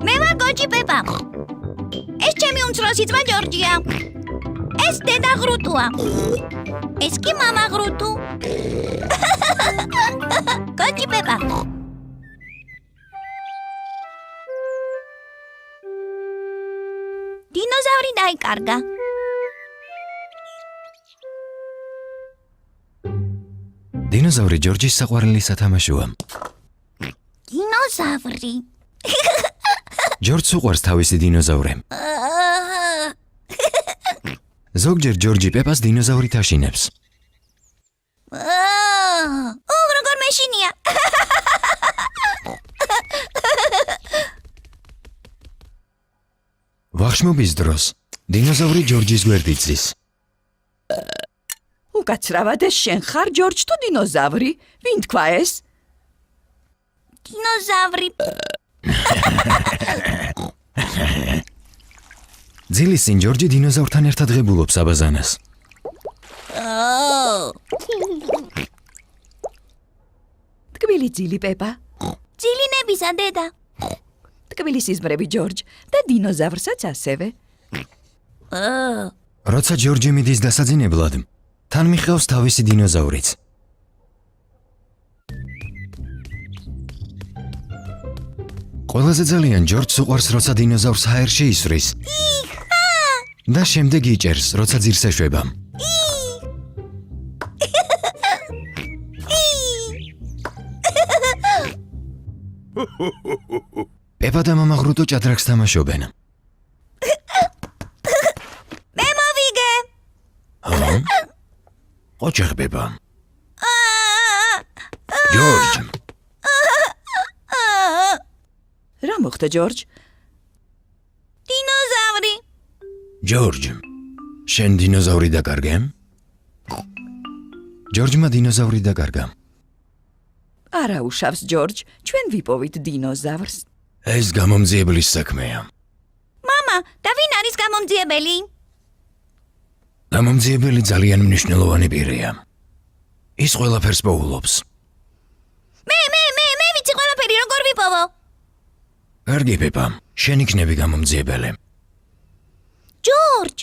მე ვარ კოჭი პეპა. ეს ჩემი უმცროსი ძმა ჯორჯია. ეს დედა ღრუტუა. ეს კი მამა ღრუტუ. კოჭი პეპა. დინოზავრი დაიკარგა. დინოზავრი ჯორჯის საყვარელი სათამაშოა. დინოზავრი. ჯორჯს უყვარს თავისი დინოზავრე. ზოგჯერ ჯორჯი პეპას დინოზავრი თაშინებს. როგორ მეშინია. ვახშმობის დროს დინოზავრი ჯორჯის გვერდით ზის. უკაცრავად ეს შენ ხარ ჯორჯ თუ დინოზავრი? ვინ თქვა ეს? დინოზავრი. ძილის წინ ჯორჯი დინოზავრთან ერთად ღებულობს აბაზანას. ტკბილი ძილი პეპა. ძილინებისა დედა. ტკბილი სიზმრები ჯორჯ და დინოზავრსაც ასევე. როცა ჯორჯი მიდის დასაძინებლად, თან მიხევს თავისი დინოზავრიც. ყველაზე ძალიან ჯორჯს უყვარს, როცა დინოზავრს ჰაერში ისვრის. და შემდეგ იჭერს, როცა ძირს ეშვება. პეპა და მამა ღრუტუ ჭადრაკს თამაშობენ. მე მოვიგე. ოჩეხ პეპა. ჯორჯ. რა მოხდა ჯორჯ? დინოზავრი. ჯორჯ, შენ დინოზავრი დაკარგე? ჯორჯმა დინოზავრი დაკარგა. არა უშავს ჯორჯ, ჩვენ ვიპოვით დინოზავრს. ეს გამომძიებლის საქმეა. მამა, და ვინ არის გამომძიებელი? გამომძიებელი ძალიან მნიშვნელოვანი პირია. ის ყველაფერს პოულობს. მე ვიცი ყველაფერი როგორ ვიპოვო. კარგი პეპა, შენ იქნები გამომძიებელი. ჯორჯ,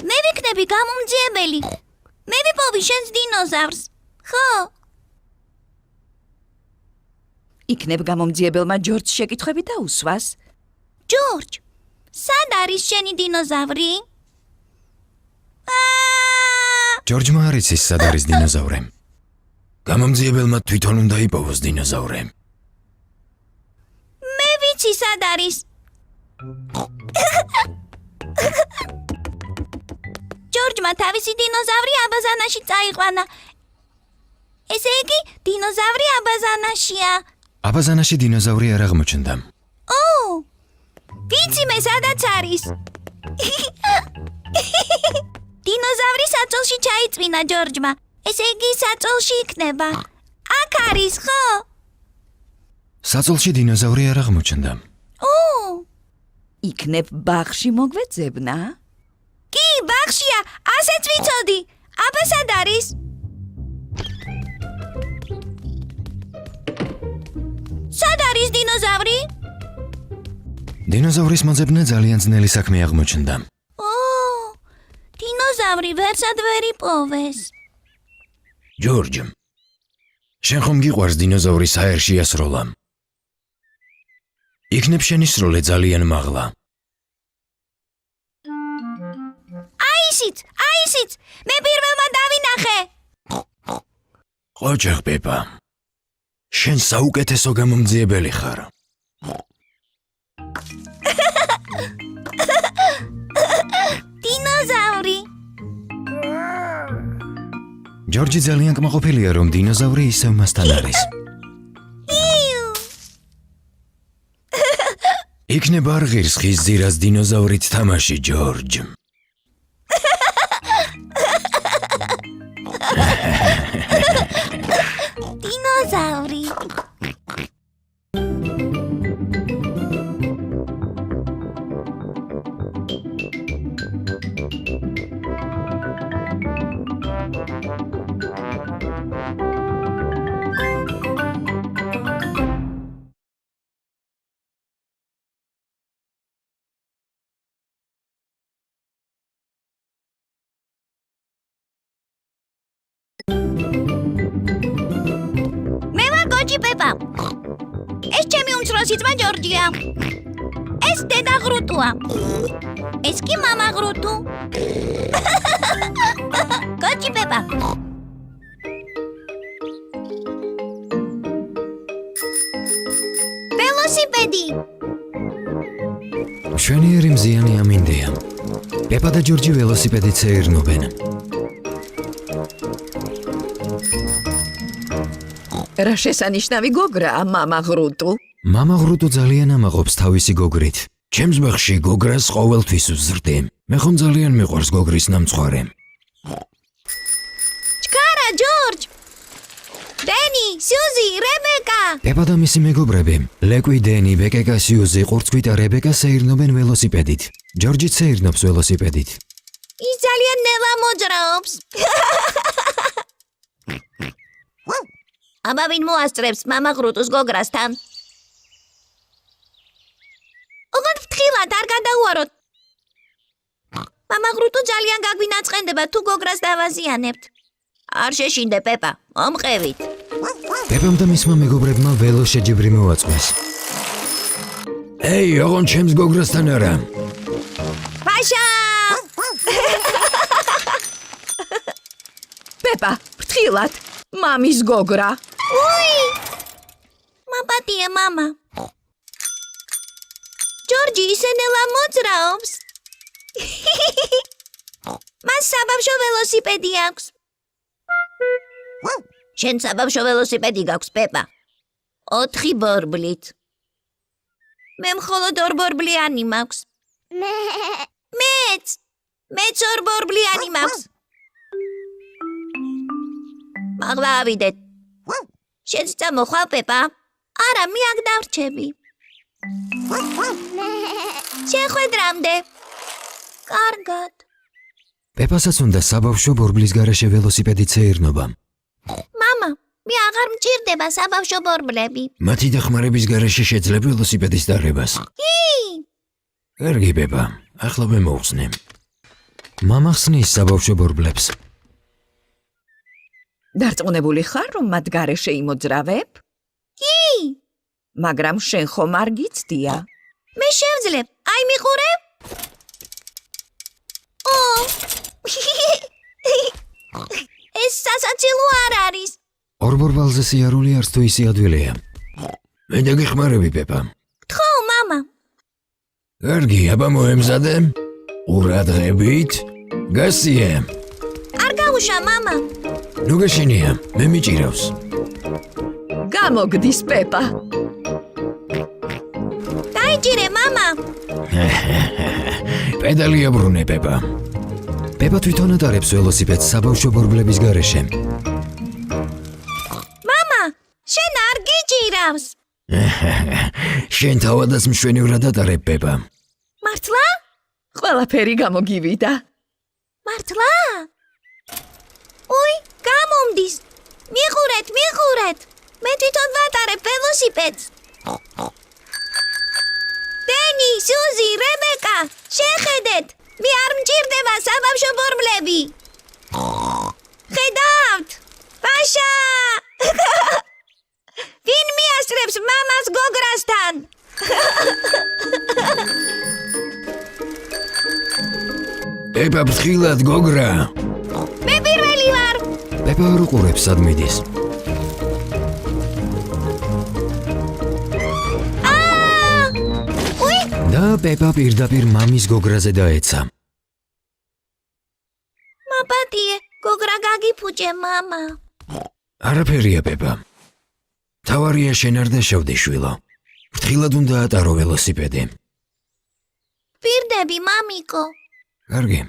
მე ვიქნები გამომძიებელი. მე ვიპოვი შენს დინოზავრს. ხო? იქნებ გამომძიებელმა ჯორჯს შეკითხვები დაუსვას. ჯორჯ, სად არის შენი დინოზავრი? ჯორჯმა არ იცის, სად არის დინოზავრე. გამომძიებელმა თვითონ უნდა იპოვოს დინოზავრე. მე ვიცი სად არის. ჯორჯმა თავისი დინოზავრი აბაზანაში წაიყვანა. ესე იგი, დინოზავრი აბაზანაშია. აბაზანაში დინოზავრი არ აღმოჩნდა. ვიცი მე სადაც არის. დინოზავრი საწოლში ჩაიწვინა ჯორჯმა. ესე იგი, საწოლში იქნება. აქ არის, ხო? საწოლში დინოზავრი არ აღმოჩნდა. იქნებ ბაღში მოგვეძებნა? კი, ბაღშია, ასეც ვიცოდი. აბა სად არის? სად არის დინოზავრი? დინოზავრის მოძებნა ძალიან ძნელი საქმე აღმოჩნდა. დინოზავრი ვერსად ვერ იპოვეს. ჯორჯ, შენ ხომ გიყვარს დინოზავრის ჰაერში ასროლა? იქნებ შენი სროლე ძალიან მაღლა. აისიც, მე პირველმა დავინახე. ოჩეხ პეპა, შენ საუკეთესო გამომძიებელი ხარ. დინოზავრი. ჯორჯი ძალიან კმაყოფილია, რომ დინოზავრი ისევ მასთან არის. იქნებ არ ღირს ხის ძირას დინოზავრით თამაში, ჯორჯ. დინოზავრი. უმცროსი ძმა ჯორჯია. ეს დედა ღრუტუა. ეს კი მამა ღრუტუ. კოჩი პეპა. ველოსიპედი. მშვენიერი მზიანი ამინდია. პეპა და ჯორჯი ველოსიპედით სეირნობენ. რა შესანიშნავი გოგრაა, მამა ღრუტუ. მამა ღრუტუ ძალიან ამაყობს თავისი გოგრით. ჩემს ბაღში გოგრას ყოველთვის ვზრდი. მე ხომ ძალიან მიყვარს გოგრის ნამცხვარი. ჩქარა ჯორჯ. დენი, სიუზი, რებეკა. პეპა და მისი მეგობრები, ლეკვი, დენი, ბეკეკა, სიუზი, ყურწქვიტა, რებეკა სეირნობენ ველოსიპედით. ჯორჯიც სეირნობს ველოსიპედით. ის ძალიან ნელა მოძრაობს. აბა ვინ მოასწრებს მამა ღრუტუს გოგრასთან? ოღონდ ფრთხილად არ გადაუაროთ. მამა ღრუტუ ძალიან გაგვინაწყენდება თუ გოგრას დავაზიანებთ. არ შეშინდე პეპა, მომყევით. პეპამ და მისმა მეგობრებმა ველო შეჯიბრი მოაწყვეს. ეი, ოღონდ ჩემს გოგრასთან არა. ფაშა! პეპა, ფრთხილად, მამის გოგრა. უი! მაპატია მამა. ჯორჯი ისე ნელა მოძრაობს. მას საბავშვო ველოსიპედი აქვს. შენ საბავშვო ველოსიპედი გაქვს, პეპა. 4 ბორბლით. მე მხოლოდ 2 ბორბლიანი მაქვს. მეც 2 ბორბლიანი მაქვს. მაღლა ავიდეთ. შენც წამოხვალ, პეპა? არა, მე აქ დავრჩები. შეხვედრამდე. კარგად. პეპასაც უნდა საბავშვო ბორბლის გარეშე ველოსიპედით სეირნობა. მამა, მე აღარ მჭირდება საბავშვო ბორბლები. მათი დახმარების გარეშე შეძლებ ველოსიპედის დარებას. კარგი, პეპა, ახლა მოვხსნე. მამა ხსნის საბავშვო ბორბლებს. დარწმუნებული ხარ, რომ მათ გარეშე იმოძრავებ? კი, მაგრამ შენ ხომ არ გიცდია? მე შევძლებ. აი მიყურე? ეს სასაცილო არ არის. ორ ბორბალზე სიარული არც თუ ისი ადვილია. მე დაგეხმარები, პეპა. თხო, მამა. კარგი, აბა მოემზადე. ყურადღებით. გასიე. არ გაუშა, მამა. ნუ გაშენია, მე მიჭირავს. გამოგდის, პეპა. დაიჭირე, მამა. პედალი აბრუნე, პეპა. პეპა თვითონ ატარებს ველოსიპედს საბავშვო ბორბლების გარეშე. მამა, შენ არ გიჭირავს. შენ თავადაც მშვენივრად ატარებ, პეპა. მართლა? ყველაფერი გამოგივიდა. მართლა? უი, გამომდის. მიყურეთ, მიყურეთ. მე თვითონ ვატარებ ველოსიპედს. დენი, სიუზი, რებეკა, შეხედეთ. მე არ მჭირდება საბავშვო ბორბლები. ხედავთ? ფაშა! ვინ მიასწრებს მამას გოგრასთან? პეპა, ფრთხილად, გოგრა. მე პირველი ვარ. პეპა არ უყურებს სად მიდის. უი, და პეპა პირდაპირ მამის გოგრაზე დაეცა. მაპატიე, გოგრა გაგიფუჭე, მამა. არაფერია, პეპა. თავარია შენ არ დაშავდე, შვილო. ფრთხილად უნდა ატარო ველოსიპედი. პირდები, მამიკო. კარგი.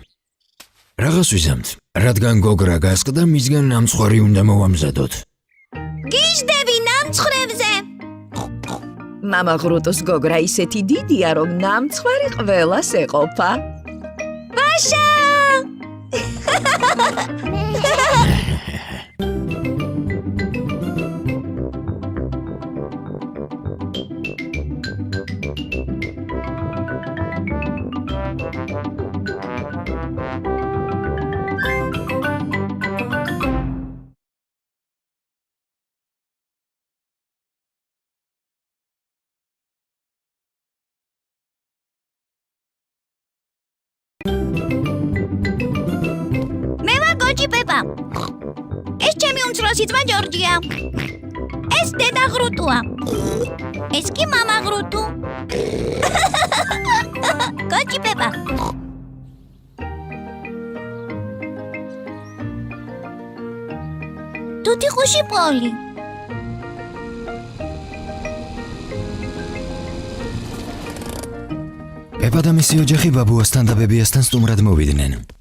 რაღაც ვიზამთ, რადგან გოგრა გასკდა, მისგან ნამცხვარი უნდა მოვამზადოთ. გიждები ნამცხრებზე. მამა ღრუტუს გოგრა ისეთი დიდია, რომ ნამცხვარი ყველას ეყოფა. ფაშა! ეს ჩემი უმცროსი ძმა ჯორჯია. ეს დედა ღრუტუა. ეს კი მამა ღრუტუ. კოჭი პეპა. ტუტი ხუში პოლი. პეპა და მისი ოჯახი ბაბუასთან და ბებიასთან სტუმრად მოვიდნენ.